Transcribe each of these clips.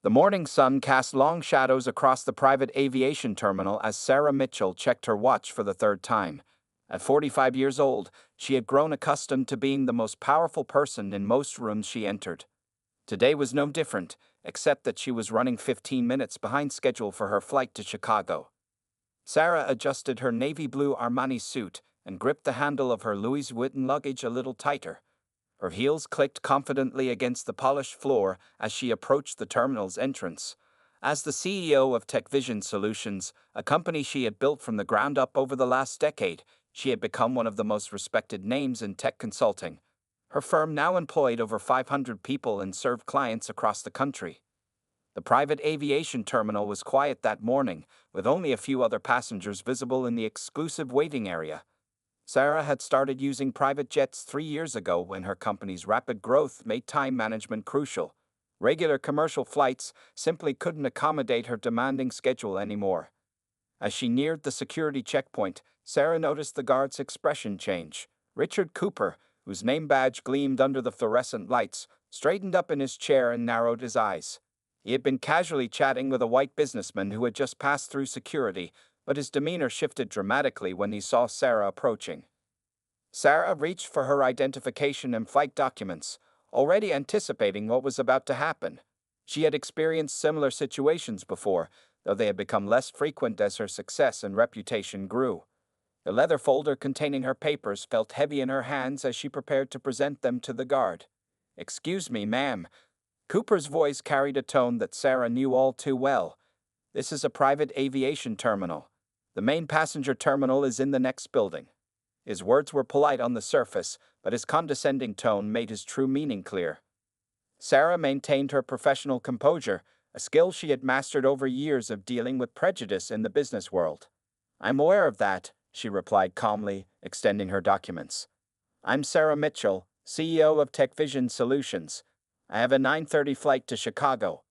The morning sun cast long shadows across the private aviation terminal as Sarah Mitchell checked her watch for the third time. At 45 years old, she had grown accustomed to being the most powerful person in most rooms she entered. Today was no different, except that she was running 15 minutes behind schedule for her flight to Chicago. Sarah adjusted her navy blue Armani suit and gripped the handle of her Louis Vuitton luggage a little tighter. Her heels clicked confidently against the polished floor as she approached the terminal's entrance. As the CEO of TechVision Solutions, a company she had built from the ground up over the last decade, she had become one of the most respected names in tech consulting. Her firm now employed over 500 people and served clients across the country. The private aviation terminal was quiet that morning, with only a few other passengers visible in the exclusive waiting area. Sarah had started using private jets 3 years ago when her company's rapid growth made time management crucial. Regular commercial flights simply couldn't accommodate her demanding schedule anymore. As she neared the security checkpoint, Sarah noticed the guard's expression change. Richard Cooper, whose name badge gleamed under the fluorescent lights, straightened up in his chair and narrowed his eyes. He had been casually chatting with a white businessman who had just passed through security, but his demeanor shifted dramatically when he saw Sarah approaching. Sarah reached for her identification and flight documents, already anticipating what was about to happen. She had experienced similar situations before, though they had become less frequent as her success and reputation grew. The leather folder containing her papers felt heavy in her hands as she prepared to present them to the guard. "Excuse me, ma'am." Cooper's voice carried a tone that Sarah knew all too well. "This is a private aviation terminal. The main passenger terminal is in the next building." His words were polite on the surface, but his condescending tone made his true meaning clear. Sarah maintained her professional composure, a skill she had mastered over years of dealing with prejudice in the business world. "I'm aware of that," she replied calmly, extending her documents. "I'm Sarah Mitchell, CEO of TechVision Solutions. I have a 9:30 flight to Chicago."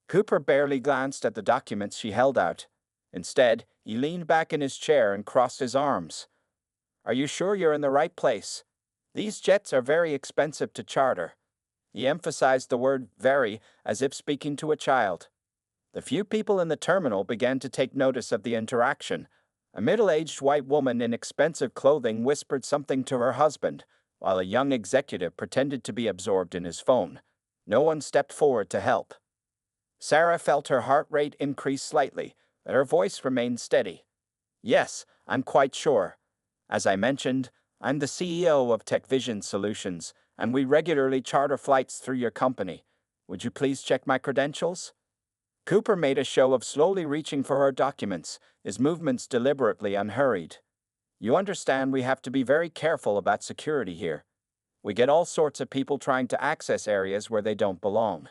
Cooper barely glanced at the documents she held out. Instead, he leaned back in his chair and crossed his arms. "Are you sure you're in the right place? These jets are very expensive to charter." He emphasized the word very as if speaking to a child. The few people in the terminal began to take notice of the interaction. A middle-aged white woman in expensive clothing whispered something to her husband, while a young executive pretended to be absorbed in his phone. No one stepped forward to help. Sarah felt her heart rate increase slightly, but her voice remained steady. "Yes, I'm quite sure. As I mentioned, I'm the CEO of TechVision Solutions, and we regularly charter flights through your company. Would you please check my credentials?" Cooper made a show of slowly reaching for her documents, his movements deliberately unhurried. "You understand we have to be very careful about security here. We get all sorts of people trying to access areas where they don't belong."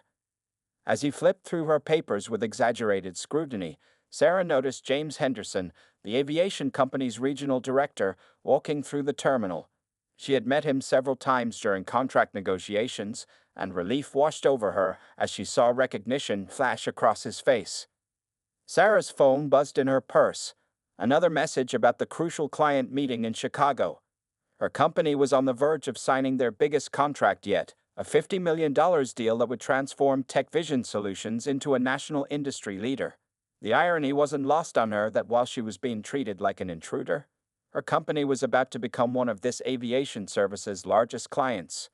As he flipped through her papers with exaggerated scrutiny, Sarah noticed James Henderson, the aviation company's regional director, walking through the terminal. She had met him several times during contract negotiations, and relief washed over her as she saw recognition flash across his face. Sarah's phone buzzed in her purse. Another message about the crucial client meeting in Chicago. Her company was on the verge of signing their biggest contract yet, a $50 million deal that would transform TechVision Solutions into a national industry leader. The irony wasn't lost on her that while she was being treated like an intruder, her company was about to become one of this aviation service's largest clients.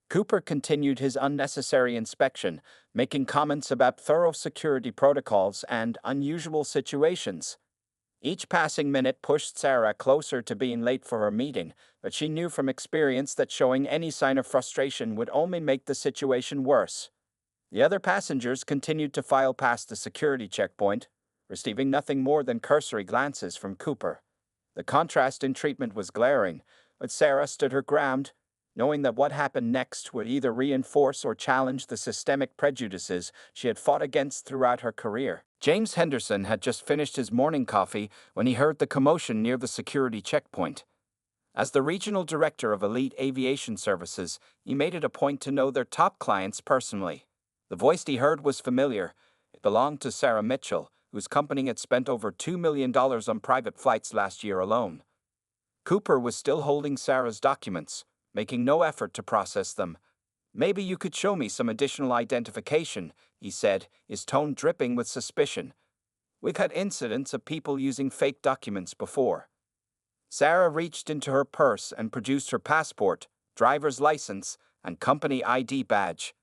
Cooper continued his unnecessary inspection, making comments about thorough security protocols and unusual situations. Each passing minute pushed Sarah closer to being late for her meeting, but she knew from experience that showing any sign of frustration would only make the situation worse. The other passengers continued to file past the security checkpoint, receiving nothing more than cursory glances from Cooper. The contrast in treatment was glaring, but Sarah stood her ground, knowing that what happened next would either reinforce or challenge the systemic prejudices she had fought against throughout her career. James Henderson had just finished his morning coffee when he heard the commotion near the security checkpoint. As the regional director of Elite Aviation Services, he made it a point to know their top clients personally. The voice he heard was familiar. It belonged to Sarah Mitchell, whose company had spent over $2 million on private flights last year alone. Cooper was still holding Sarah's documents, making no effort to process them. Maybe you could show me some additional identification, he said, his tone dripping with suspicion. We've had incidents of people using fake documents before. Sarah reached into her purse and produced her passport, driver's license, and company ID badge.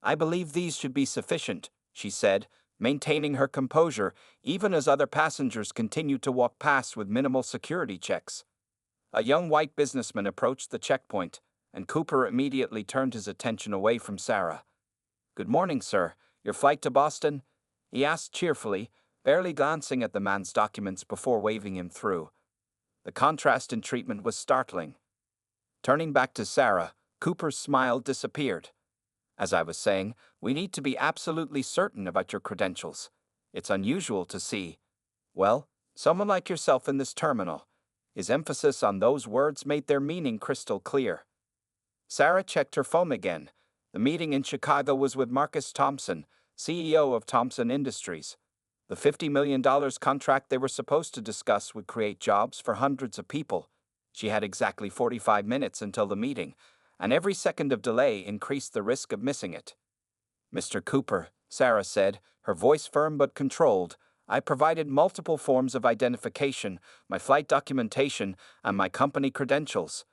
I believe these should be sufficient, she said, maintaining her composure even as other passengers continued to walk past with minimal security checks. A young white businessman approached the checkpoint, and Cooper immediately turned his attention away from Sarah. "Good morning, sir. Your flight to Boston?" he asked cheerfully, barely glancing at the man's documents before waving him through. The contrast in treatment was startling. Turning back to Sarah, Cooper's smile disappeared. "As I was saying, we need to be absolutely certain about your credentials. It's unusual to see, well, someone like yourself in this terminal." His emphasis on those words made their meaning crystal clear. Sarah checked her phone again. The meeting in Chicago was with Marcus Thompson, CEO of Thompson Industries. The $50 million contract they were supposed to discuss would create jobs for hundreds of people. She had exactly 45 minutes until the meeting, and every second of delay increased the risk of missing it. "Mr. Cooper," Sarah said, her voice firm but controlled, "I provided multiple forms of identification, my flight documentation, and my company credentials.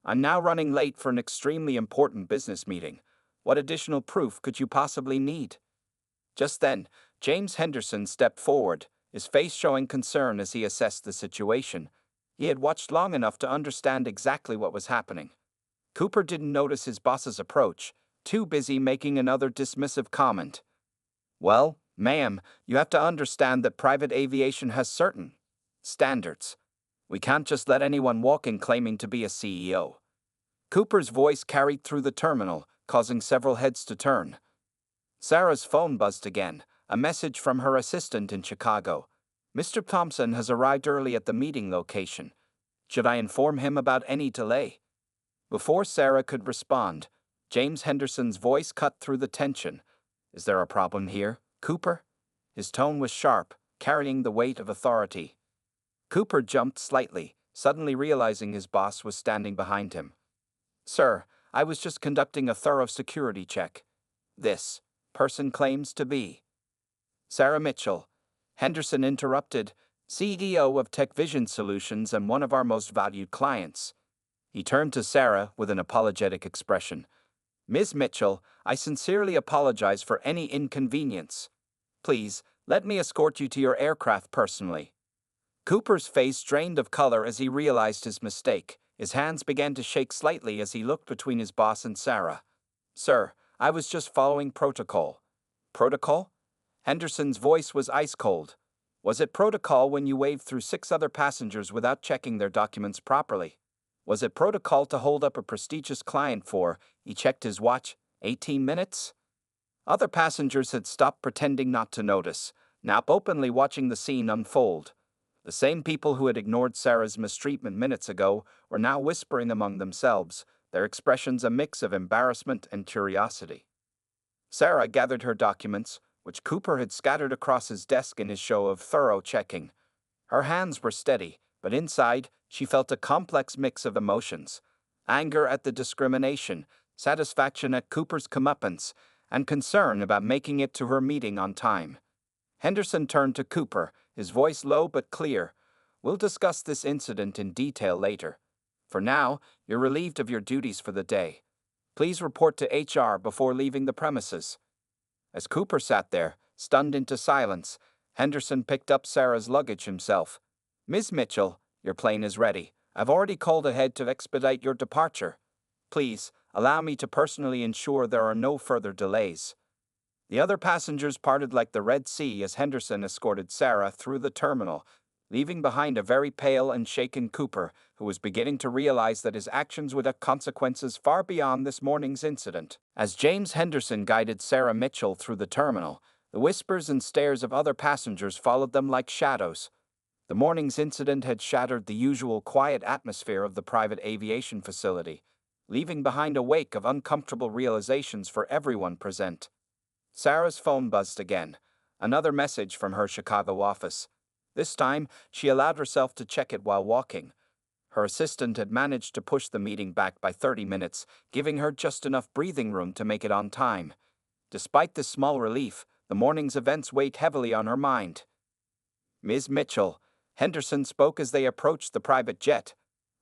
I'm now running late for an extremely important business meeting. What additional proof could you possibly need?" Just then, James Henderson stepped forward, his face showing concern as he assessed the situation. He had watched long enough to understand exactly what was happening. Cooper didn't notice his boss's approach, too busy making another dismissive comment. "Well, ma'am, you have to understand that private aviation has certain standards. We can't just let anyone walk in claiming to be a CEO." Cooper's voice carried through the terminal, causing several heads to turn. Sarah's phone buzzed again, a message from her assistant in Chicago. "Mr. Thompson has arrived early at the meeting location. Should I inform him about any delay?" Before Sarah could respond, James Henderson's voice cut through the tension. "Is there a problem here, Cooper?" His tone was sharp, carrying the weight of authority. Cooper jumped slightly, suddenly realizing his boss was standing behind him. "Sir, I was just conducting a thorough security check. This person claims to be Sarah Mitchell," Henderson interrupted, "CEO of Tech Vision Solutions and one of our most valued clients." He turned to Sarah with an apologetic expression. "Ms. Mitchell, I sincerely apologize for any inconvenience. Please, let me escort you to your aircraft personally." Cooper's face drained of color as he realized his mistake. His hands began to shake slightly as he looked between his boss and Sarah. "Sir, I was just following protocol." "Protocol?" Henderson's voice was ice cold. "Was it protocol when you waved through 6 other passengers without checking their documents properly? Was it protocol to hold up a prestigious client for," he checked his watch, "18 minutes? Other passengers had stopped pretending not to notice, now openly watching the scene unfold. The same people who had ignored Sarah's mistreatment minutes ago were now whispering among themselves, their expressions a mix of embarrassment and curiosity. Sarah gathered her documents, which Cooper had scattered across his desk in his show of thorough checking. Her hands were steady, but inside she felt a complex mix of emotions: anger at the discrimination, satisfaction at Cooper's comeuppance, and concern about making it to her meeting on time. Henderson turned to Cooper, his voice low but clear. "We'll discuss this incident in detail later. For now, you're relieved of your duties for the day. Please report to HR before leaving the premises." As Cooper sat there, stunned into silence, Henderson picked up Sarah's luggage himself. "Ms. Mitchell, your plane is ready. I've already called ahead to expedite your departure. Please, allow me to personally ensure there are no further delays." The other passengers parted like the Red Sea as Henderson escorted Sarah through the terminal, leaving behind a very pale and shaken Cooper, who was beginning to realize that his actions would have consequences far beyond this morning's incident. As James Henderson guided Sarah Mitchell through the terminal, the whispers and stares of other passengers followed them like shadows. The morning's incident had shattered the usual quiet atmosphere of the private aviation facility, leaving behind a wake of uncomfortable realizations for everyone present. Sarah's phone buzzed again, another message from her Chicago office. This time, she allowed herself to check it while walking. Her assistant had managed to push the meeting back by 30 minutes, giving her just enough breathing room to make it on time. Despite this small relief, the morning's events weighed heavily on her mind. "Ms. Mitchell," Henderson spoke as they approached the private jet.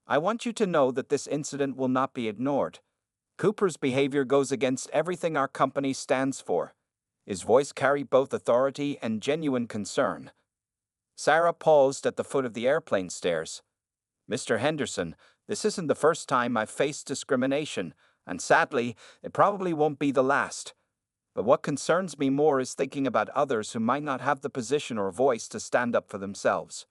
"I want you to know that this incident will not be ignored. Cooper's behavior goes against everything our company stands for." His voice carried both authority and genuine concern. Sarah paused at the foot of the airplane stairs. "Mr. Henderson, this isn't the first time I've faced discrimination, and sadly, it probably won't be the last. But what concerns me more is thinking about others who might not have the position or voice to stand up for themselves."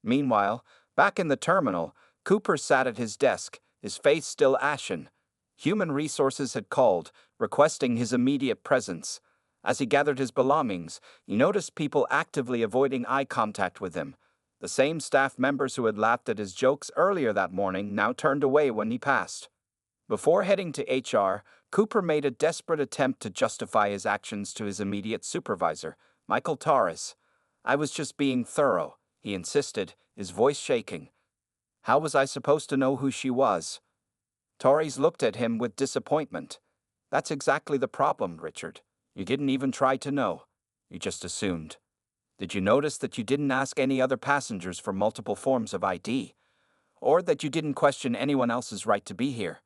Meanwhile, back in the terminal, Cooper sat at his desk, his face still ashen. Human Resources had called, requesting his immediate presence. As he gathered his belongings, he noticed people actively avoiding eye contact with him. The same staff members who had laughed at his jokes earlier that morning now turned away when he passed. Before heading to HR, Cooper made a desperate attempt to justify his actions to his immediate supervisor, Michael Torres. "I was just being thorough," he insisted, his voice shaking. "How was I supposed to know who she was?" Torres looked at him with disappointment. "That's exactly the problem, Richard. You didn't even try to know. You just assumed. Did you notice that you didn't ask any other passengers for multiple forms of ID? Or that you didn't question anyone else's right to be here?"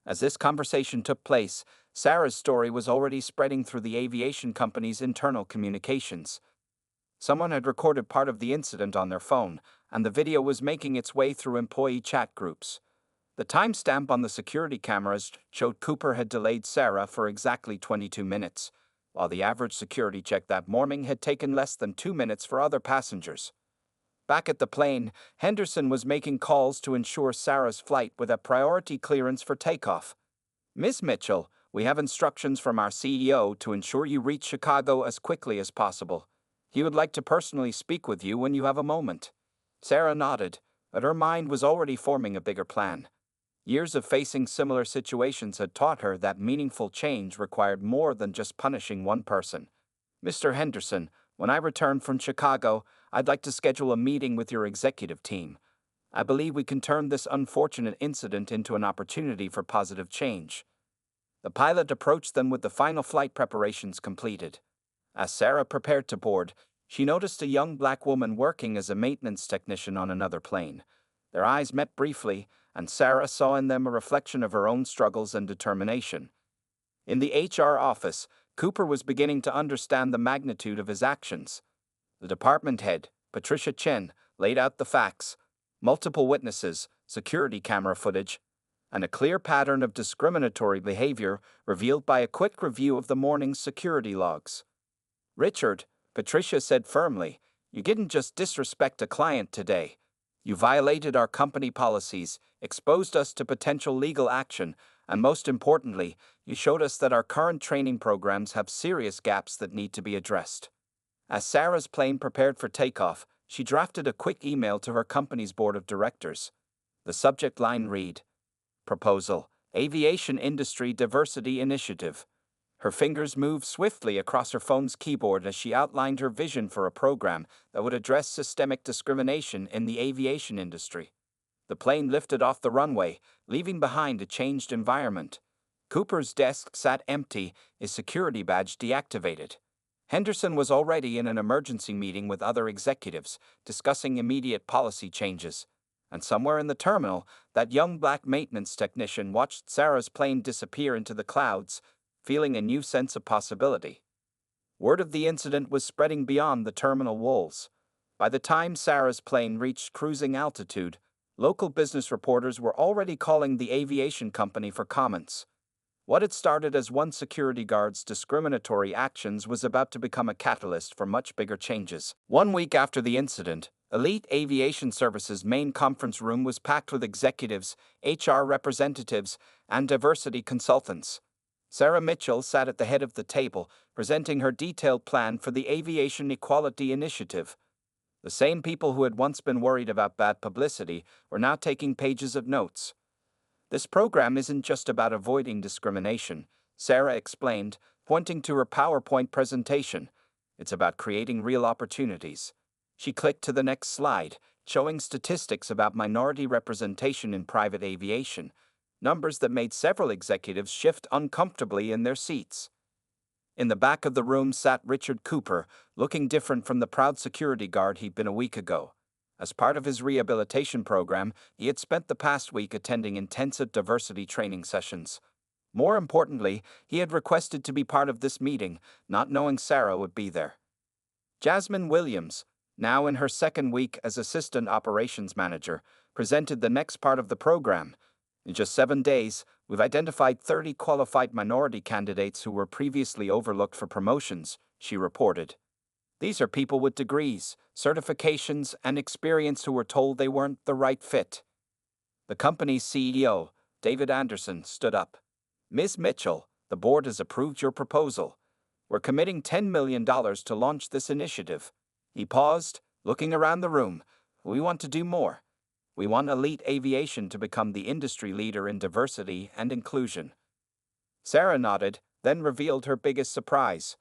As this conversation took place, Sarah's story was already spreading through the aviation company's internal communications. Someone had recorded part of the incident on their phone, and the video was making its way through employee chat groups. The timestamp on the security cameras showed Cooper had delayed Sarah for exactly 22 minutes, while the average security check that morning had taken less than 2 minutes for other passengers. Back at the plane, Henderson was making calls to ensure Sarah's flight would have priority clearance for takeoff. "Ms. Mitchell, we have instructions from our CEO to ensure you reach Chicago as quickly as possible. He would like to personally speak with you when you have a moment." Sarah nodded, but her mind was already forming a bigger plan. Years of facing similar situations had taught her that meaningful change required more than just punishing one person. "Mr. Henderson, when I return from Chicago, I'd like to schedule a meeting with your executive team. I believe we can turn this unfortunate incident into an opportunity for positive change." The pilot approached them with the final flight preparations completed. As Sarah prepared to board, she noticed a young black woman working as a maintenance technician on another plane. Their eyes met briefly, and Sarah saw in them a reflection of her own struggles and determination. In the HR office, Cooper was beginning to understand the magnitude of his actions. The department head, Patricia Chen, laid out the facts: multiple witnesses, security camera footage, and a clear pattern of discriminatory behavior revealed by a quick review of the morning's security logs. "Richard," Patricia said firmly, "you didn't just disrespect a client today. You violated our company policies, exposed us to potential legal action, and most importantly, you showed us that our current training programs have serious gaps that need to be addressed." As Sarah's plane prepared for takeoff, she drafted a quick email to her company's board of directors. The subject line read, "Proposal, Aviation Industry Diversity Initiative." Her fingers moved swiftly across her phone's keyboard as she outlined her vision for a program that would address systemic discrimination in the aviation industry. The plane lifted off the runway, leaving behind a changed environment. Cooper's desk sat empty, his security badge deactivated. Henderson was already in an emergency meeting with other executives, discussing immediate policy changes. And somewhere in the terminal, that young black maintenance technician watched Sarah's plane disappear into the clouds, feeling a new sense of possibility. Word of the incident was spreading beyond the terminal walls. By the time Sarah's plane reached cruising altitude, local business reporters were already calling the aviation company for comments. What had started as one security guard's discriminatory actions was about to become a catalyst for much bigger changes. 1 week after the incident, Elite Aviation Services' main conference room was packed with executives, HR representatives, and diversity consultants. Sarah Mitchell sat at the head of the table, presenting her detailed plan for the Aviation Equality Initiative. The same people who had once been worried about bad publicity were now taking pages of notes. "This program isn't just about avoiding discrimination," Sarah explained, pointing to her PowerPoint presentation. "It's about creating real opportunities." She clicked to the next slide, showing statistics about minority representation in private aviation, numbers that made several executives shift uncomfortably in their seats. In the back of the room sat Richard Cooper, looking different from the proud security guard he'd been a week ago. As part of his rehabilitation program, he had spent the past week attending intensive diversity training sessions. More importantly, he had requested to be part of this meeting, not knowing Sarah would be there. Jasmine Williams, now in her second week as Assistant Operations Manager, presented the next part of the program. In just 7 days, we've identified 30 qualified minority candidates who were previously overlooked for promotions, she reported. These are people with degrees, certifications, and experience who were told they weren't the right fit. The company's CEO, David Anderson, stood up. Ms. Mitchell, the board has approved your proposal. We're committing $10 million to launch this initiative. He paused, looking around the room. We want to do more. We want elite aviation to become the industry leader in diversity and inclusion. Sarah nodded, then revealed her biggest surprise.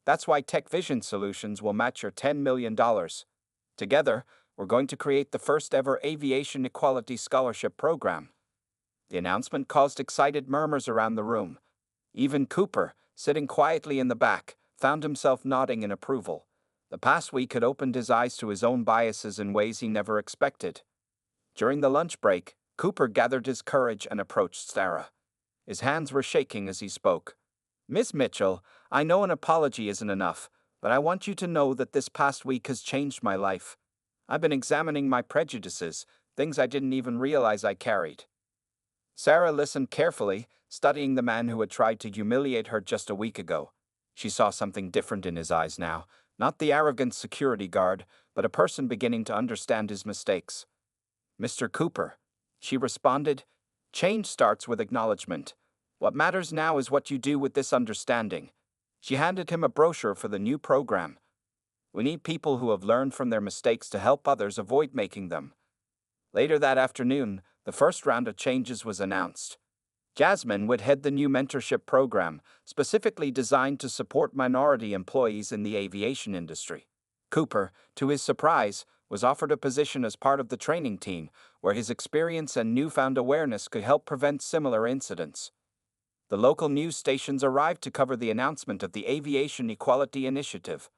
That's why Tech Vision Solutions will match your $10 million. Together, we're going to create the first ever Aviation Equality Scholarship program. The announcement caused excited murmurs around the room. Even Cooper, sitting quietly in the back, found himself nodding in approval. The past week had opened his eyes to his own biases in ways he never expected. During the lunch break, Cooper gathered his courage and approached Sarah. His hands were shaking as he spoke. Miss Mitchell, I know an apology isn't enough, but I want you to know that this past week has changed my life. I've been examining my prejudices, things I didn't even realize I carried. Sarah listened carefully, studying the man who had tried to humiliate her just a week ago. She saw something different in his eyes now, not the arrogant security guard, but a person beginning to understand his mistakes. Mr. Cooper, she responded, change starts with acknowledgement. What matters now is what you do with this understanding. She handed him a brochure for the new program. We need people who have learned from their mistakes to help others avoid making them. Later that afternoon, the first round of changes was announced. Jasmine would head the new mentorship program, specifically designed to support minority employees in the aviation industry. Cooper, to his surprise, was offered a position as part of the training team, where his experience and newfound awareness could help prevent similar incidents. The local news stations arrived to cover the announcement of the Aviation Equality Initiative.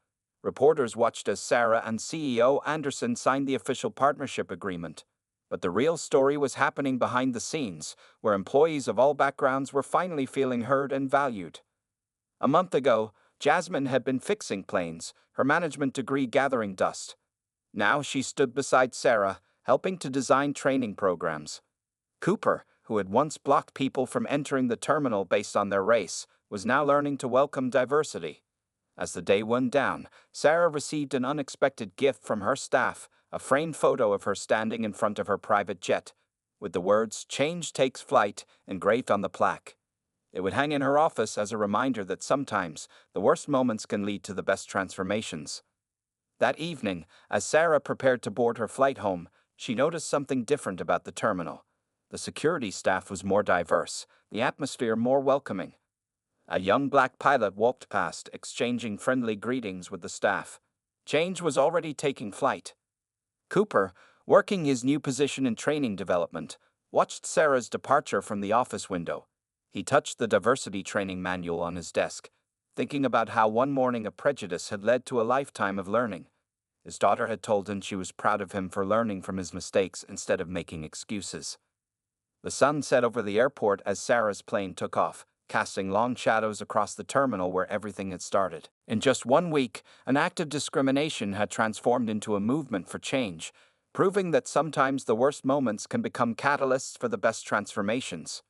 Reporters watched as Sarah and CEO Anderson signed the official partnership agreement. But the real story was happening behind the scenes, where employees of all backgrounds were finally feeling heard and valued. A month ago, Jasmine had been fixing planes, her management degree gathering dust. Now she stood beside Sarah, helping to design training programs. Cooper, who had once blocked people from entering the terminal based on their race, was now learning to welcome diversity. As the day wound down, Sarah received an unexpected gift from her staff, a framed photo of her standing in front of her private jet, with the words "Change takes flight" engraved on the plaque. It would hang in her office as a reminder that sometimes the worst moments can lead to the best transformations. That evening, as Sarah prepared to board her flight home, she noticed something different about the terminal. The security staff was more diverse, the atmosphere more welcoming. A young black pilot walked past, exchanging friendly greetings with the staff. Change was already taking flight. Cooper, working his new position in training development, watched Sarah's departure from the office window. He touched the diversity training manual on his desk, thinking about how one morning of prejudice had led to a lifetime of learning. His daughter had told him she was proud of him for learning from his mistakes instead of making excuses. The sun set over the airport as Sarah's plane took off, casting long shadows across the terminal where everything had started. In just 1 week, an act of discrimination had transformed into a movement for change, proving that sometimes the worst moments can become catalysts for the best transformations.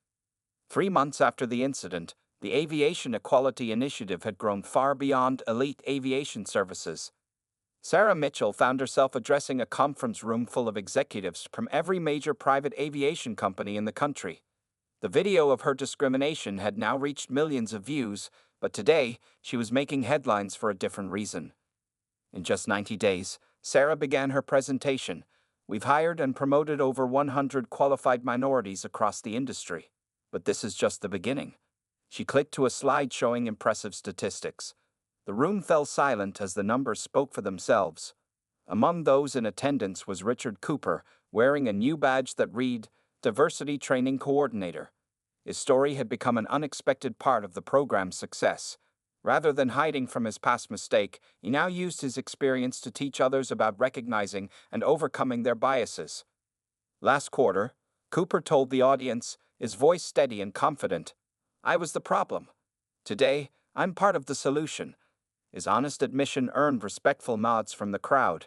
3 months after the incident, the Aviation Equality Initiative had grown far beyond elite aviation services. Sarah Mitchell found herself addressing a conference room full of executives from every major private aviation company in the country. The video of her discrimination had now reached millions of views, but today she was making headlines for a different reason. In just 90 days, Sarah began her presentation. We've hired and promoted over 100 qualified minorities across the industry. But this is just the beginning. She clicked to a slide showing impressive statistics. The room fell silent as the numbers spoke for themselves. Among those in attendance was Richard Cooper, wearing a new badge that read, Diversity Training Coordinator. His story had become an unexpected part of the program's success. Rather than hiding from his past mistake, he now used his experience to teach others about recognizing and overcoming their biases. Last quarter, Cooper told the audience, his voice steady and confident, I was the problem. Today, I'm part of the solution. His honest admission earned respectful nods from the crowd.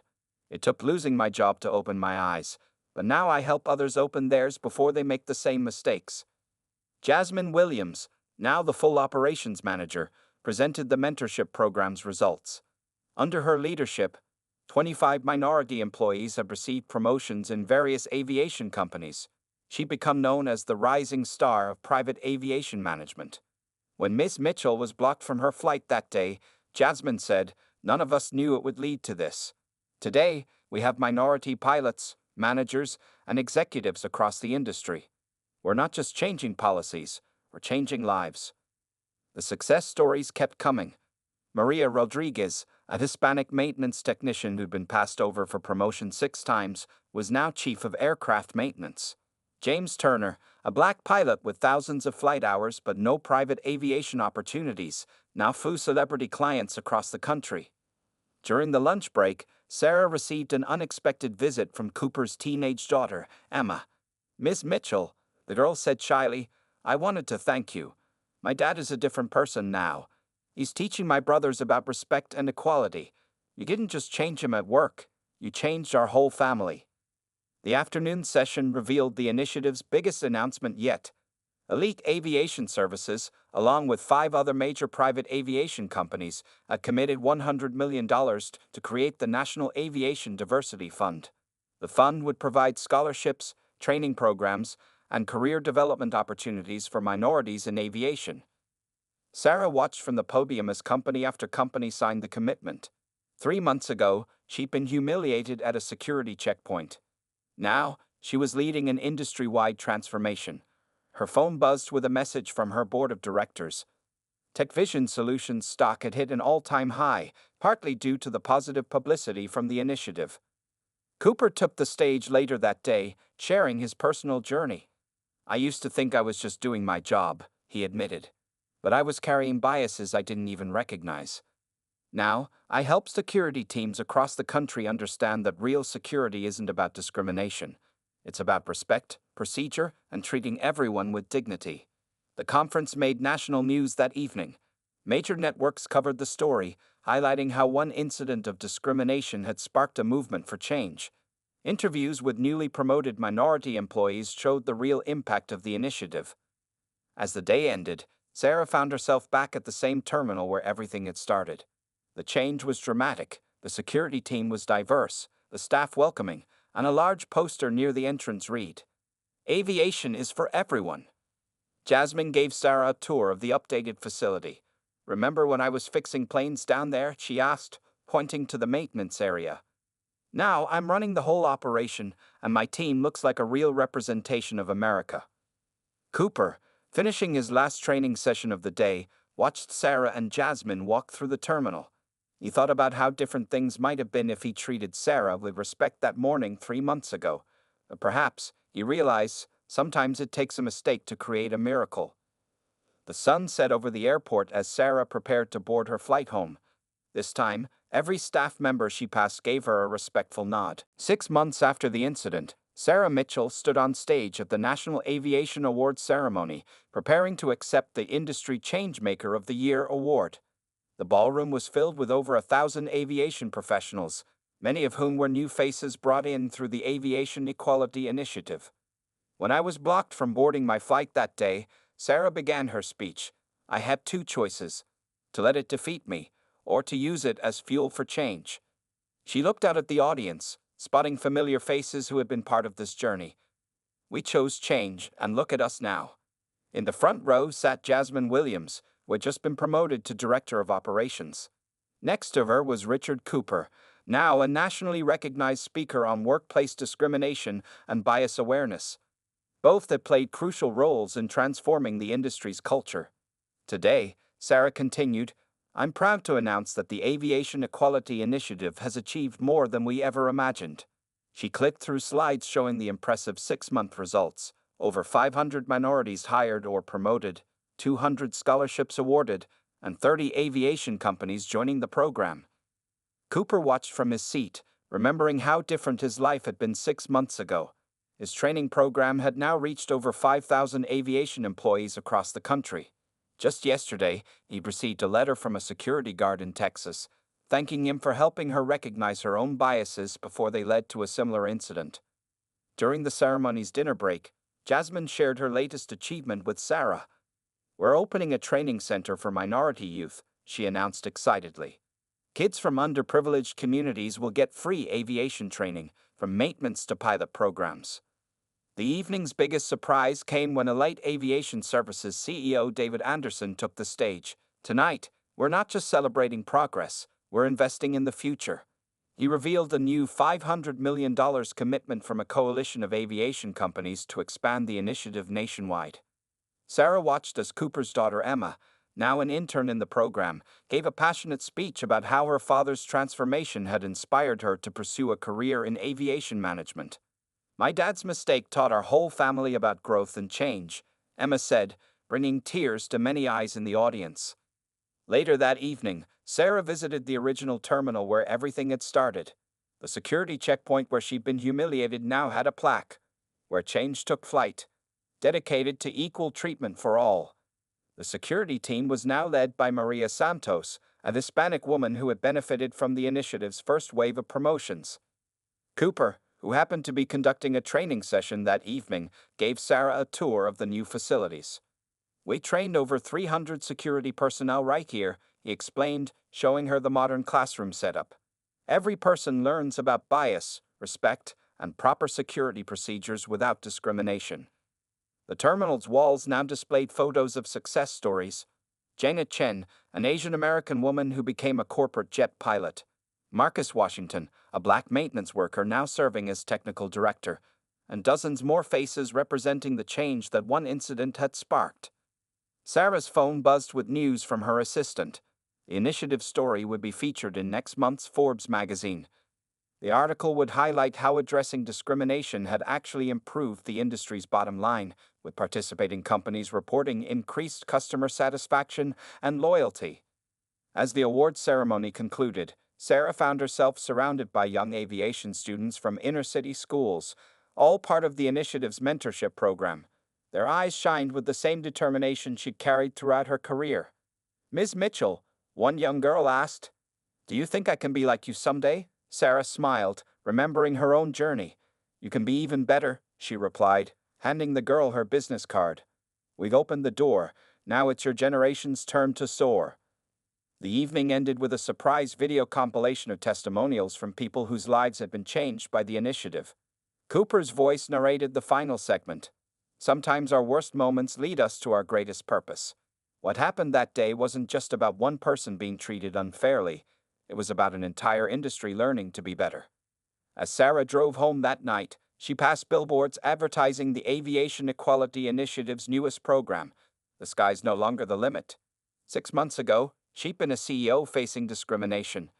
It took losing my job to open my eyes, but now I help others open theirs before they make the same mistakes. Jasmine Williams, now the full operations manager, presented the mentorship program's results. Under her leadership, 25 minority employees have received promotions in various aviation companies. She became known as the rising star of private aviation management. When Ms. Mitchell was blocked from her flight that day, Jasmine said, none of us knew it would lead to this. Today, we have minority pilots, managers, and executives across the industry. We're not just changing policies, we're changing lives. The success stories kept coming. Maria Rodriguez, a Hispanic maintenance technician who'd been passed over for promotion 6 times, was now chief of aircraft maintenance. James Turner, a black pilot with thousands of flight hours but no private aviation opportunities, now flew celebrity clients across the country. During the lunch break, Sarah received an unexpected visit from Cooper's teenage daughter, Emma. Ms. Mitchell, the girl said shyly, I wanted to thank you. My dad is a different person now. He's teaching my brothers about respect and equality. You didn't just change him at work, you changed our whole family. The afternoon session revealed the initiative's biggest announcement yet. Elite Aviation Services, along with 5 other major private aviation companies, had committed $100 million to create the National Aviation Diversity Fund. The fund would provide scholarships, training programs, and career development opportunities for minorities in aviation. Sarah watched from the podium as company after company signed the commitment. 3 months ago, she'd been humiliated at a security checkpoint. Now, she was leading an industry-wide transformation. Her phone buzzed with a message from her board of directors. TechVision Solutions stock had hit an all-time high, partly due to the positive publicity from the initiative. Cooper took the stage later that day, sharing his personal journey. I used to think I was just doing my job, he admitted. But I was carrying biases I didn't even recognize. Now, I help security teams across the country understand that real security isn't about discrimination. It's about respect, procedure, and treating everyone with dignity. The conference made national news that evening. Major networks covered the story, highlighting how one incident of discrimination had sparked a movement for change. Interviews with newly promoted minority employees showed the real impact of the initiative. As the day ended, Sarah found herself back at the same terminal where everything had started. The change was dramatic, the security team was diverse, the staff welcoming, and a large poster near the entrance read, Aviation is for everyone. Jasmine gave Sarah a tour of the updated facility. Remember when I was fixing planes down there? She asked, pointing to the maintenance area. Now I'm running the whole operation, and my team looks like a real representation of America. Cooper, finishing his last training session of the day, watched Sarah and Jasmine walk through the terminal. He thought about how different things might have been if he treated Sarah with respect that morning 3 months ago. But perhaps, he realized, sometimes it takes a mistake to create a miracle. The sun set over the airport as Sarah prepared to board her flight home. This time, every staff member she passed gave her a respectful nod. 6 months after the incident, Sarah Mitchell stood on stage at the National Aviation Awards ceremony, preparing to accept the Industry Changemaker of the Year award. The ballroom was filled with over 1,000 aviation professionals, many of whom were new faces brought in through the Aviation Equality Initiative. When I was blocked from boarding my flight that day, Sarah began her speech. I had 2 choices, to let it defeat me, or to use it as fuel for change. She looked out at the audience, spotting familiar faces who had been part of this journey. We chose change, and look at us now. In the front row sat Jasmine Williams, who had just been promoted to Director of Operations. Next to her was Richard Cooper, now a nationally recognized speaker on workplace discrimination and bias awareness. Both had played crucial roles in transforming the industry's culture. Today, Sarah continued, I'm proud to announce that the Aviation Equality Initiative has achieved more than we ever imagined. She clicked through slides showing the impressive 6-month results: over 500 minorities hired or promoted, 200 scholarships awarded, and 30 aviation companies joining the program. Cooper watched from his seat, remembering how different his life had been 6 months ago. His training program had now reached over 5,000 aviation employees across the country. Just yesterday, he received a letter from a security guard in Texas, thanking him for helping her recognize her own biases before they led to a similar incident. During the ceremony's dinner break, Jasmine shared her latest achievement with Sarah. "We're opening a training center for minority youth," she announced excitedly. "Kids from underprivileged communities will get free aviation training, from maintenance to pilot programs." The evening's biggest surprise came when Elite Aviation Services CEO David Anderson took the stage. "Tonight, we're not just celebrating progress, we're investing in the future." He revealed a new $500 million commitment from a coalition of aviation companies to expand the initiative nationwide. Sarah watched as Cooper's daughter Emma, now an intern in the program, gave a passionate speech about how her father's transformation had inspired her to pursue a career in aviation management. "My dad's mistake taught our whole family about growth and change," Emma said, bringing tears to many eyes in the audience. Later that evening, Sarah visited the original terminal where everything had started. The security checkpoint where she'd been humiliated now had a plaque, "Where change took flight," dedicated to equal treatment for all. The security team was now led by Maria Santos, a Hispanic woman who had benefited from the initiative's first wave of promotions. Cooper, who happened to be conducting a training session that evening, gave Sarah a tour of the new facilities. "We trained over 300 security personnel right here," he explained, showing her the modern classroom setup. "Every person learns about bias, respect, and proper security procedures without discrimination." The terminal's walls now displayed photos of success stories. Janet Chen, an Asian American woman who became a corporate jet pilot. Marcus Washington, a black maintenance worker now serving as technical director. And dozens more faces representing the change that one incident had sparked. Sarah's phone buzzed with news from her assistant. The initiative story would be featured in next month's Forbes magazine. The article would highlight how addressing discrimination had actually improved the industry's bottom line, with participating companies reporting increased customer satisfaction and loyalty. As the awards ceremony concluded, Sarah found herself surrounded by young aviation students from inner-city schools, all part of the initiative's mentorship program. Their eyes shined with the same determination she'd carried throughout her career. "Ms. Mitchell," one young girl asked, "do you think I can be like you someday?" Sarah smiled, remembering her own journey. "You can be even better," she replied, handing the girl her business card. "We've opened the door. Now it's your generation's turn to soar." The evening ended with a surprise video compilation of testimonials from people whose lives had been changed by the initiative. Cooper's voice narrated the final segment. "Sometimes our worst moments lead us to our greatest purpose." What happened that day wasn't just about one person being treated unfairly. It was about an entire industry learning to be better. As Sarah drove home that night, she passed billboards advertising the Aviation Equality Initiative's newest program, "The Sky's No Longer the Limit." 6 months ago, she'd been a CEO facing discrimination.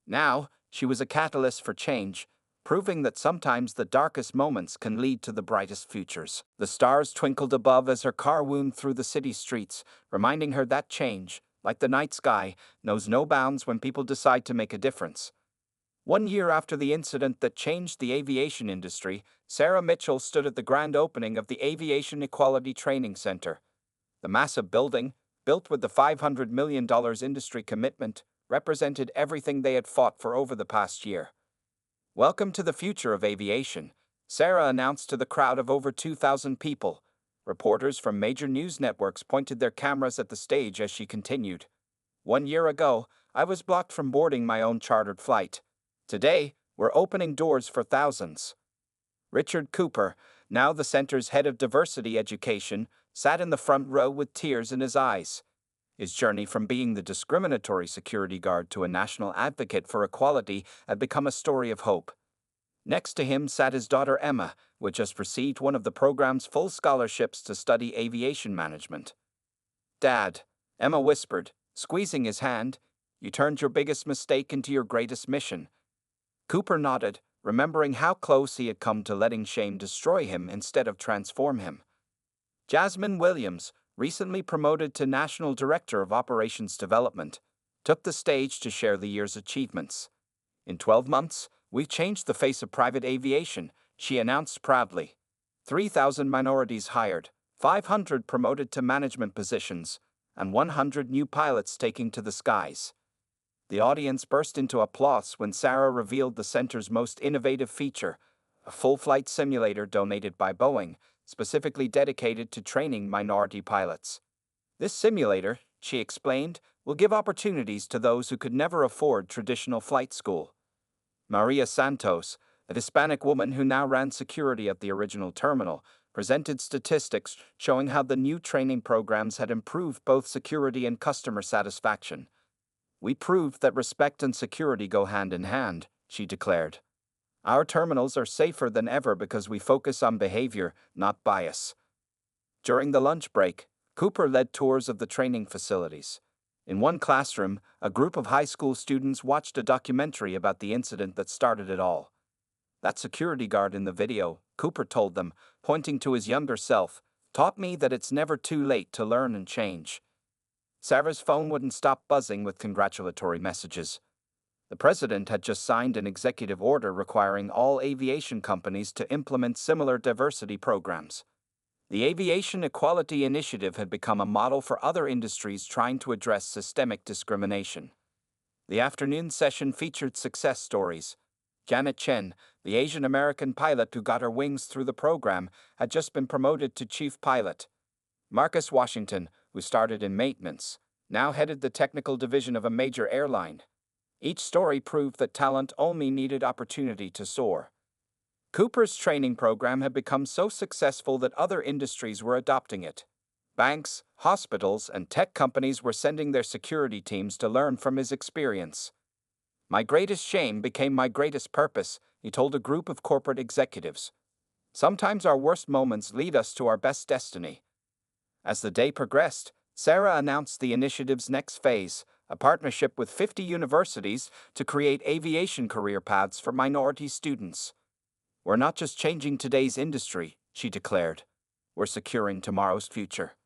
Now, she was a catalyst for change, proving that sometimes the darkest moments can lead to the brightest futures. The stars twinkled above as her car wound through the city streets, reminding her that change, like the night sky, knows no bounds when people decide to make a difference. 1 year after the incident that changed the aviation industry, Sarah Mitchell stood at the grand opening of the Aviation Equality Training Center. The massive building, built with the $500 million industry commitment, represented everything they had fought for over the past year. "Welcome to the future of aviation," Sarah announced to the crowd of over 2,000 people. Reporters from major news networks pointed their cameras at the stage as she continued. "1 year ago, I was blocked from boarding my own chartered flight. Today, we're opening doors for thousands." Richard Cooper, now the center's head of diversity education, sat in the front row with tears in his eyes. His journey from being the discriminatory security guard to a national advocate for equality had become a story of hope. Next to him sat his daughter Emma, who had just received one of the program's full scholarships to study aviation management. "Dad," Emma whispered, Squeezing his hand, "You turned your biggest mistake into your greatest mission." Cooper nodded, remembering how close he had come to letting shame destroy him instead of transform him. Jasmine Williams, recently promoted to National Director of Operations Development, took the stage to share the year's achievements. "In 12 months, we've changed the face of private aviation," she announced proudly. 3,000 minorities hired, 500 promoted to management positions, and 100 new pilots taking to the skies. The audience burst into applause when Sarah revealed the center's most innovative feature, a full-flight simulator donated by Boeing, specifically dedicated to training minority pilots. "This simulator," she explained, "will give opportunities to those who could never afford traditional flight school." Maria Santos, a Hispanic woman who now ran security at the original terminal, presented statistics showing how the new training programs had improved both security and customer satisfaction. "We proved that respect and security go hand in hand," she declared. "Our terminals are safer than ever because we focus on behavior, not bias." During the lunch break, Cooper led tours of the training facilities. In one classroom, a group of high school students watched a documentary about the incident that started it all. "That security guard in the video," Cooper told them, pointing to his younger self, "taught me that it's never too late to learn and change." Sarah's phone wouldn't stop buzzing with congratulatory messages. The president had just signed an executive order requiring all aviation companies to implement similar diversity programs. The Aviation Equality Initiative had become a model for other industries trying to address systemic discrimination. The afternoon session featured success stories. Janet Chen, the Asian American pilot who got her wings through the program, had just been promoted to chief pilot. Marcus Washington, who started in maintenance, now headed the technical division of a major airline. Each story proved that talent only needed opportunity to soar. Cooper's training program had become so successful that other industries were adopting it. Banks, hospitals, and tech companies were sending their security teams to learn from his experience. "My greatest shame became my greatest purpose," he told a group of corporate executives. "Sometimes our worst moments lead us to our best destiny." As the day progressed, Sarah announced the initiative's next phase, a partnership with 50 universities to create aviation career paths for minority students. "We're not just changing today's industry," she declared. "We're securing tomorrow's future."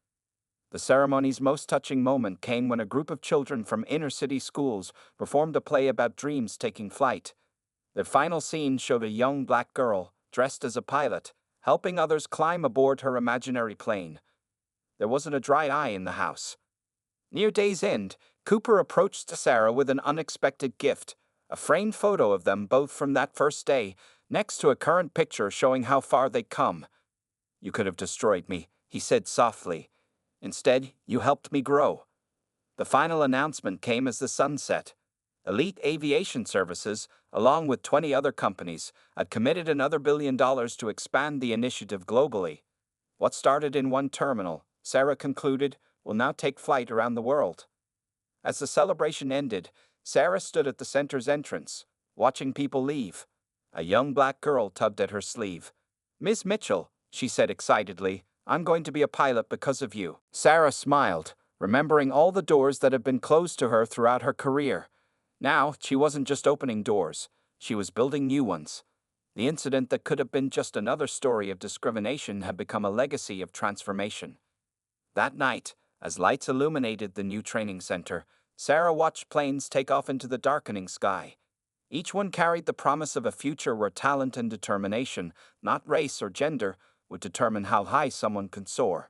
The ceremony's most touching moment came when a group of children from inner-city schools performed a play about dreams taking flight. Their final scene showed a young black girl, dressed as a pilot, helping others climb aboard her imaginary plane. There wasn't a dry eye in the house. Near day's end, Cooper approached Sarah with an unexpected gift, a framed photo of them both from that first day, next to a current picture showing how far they'd come. "You could have destroyed me," he said softly. "Instead, you helped me grow." The final announcement came as the sun set. Elite Aviation Services, along with 20 other companies, had committed another $1 billion to expand the initiative globally. What started in one terminal, Sarah concluded, will now take flight around the world. As the celebration ended, Sarah stood at the center's entrance, watching people leave. A young black girl tugged at her sleeve. "Ms. Mitchell," she said excitedly, "I'm going to be a pilot because of you." Sarah smiled, remembering all the doors that had been closed to her throughout her career. Now, she wasn't just opening doors, she was building new ones. The incident that could have been just another story of discrimination had become a legacy of transformation. That night, as lights illuminated the new training center, Sarah watched planes take off into the darkening sky. Each one carried the promise of a future where talent and determination, not race or gender, would determine how high someone could soar.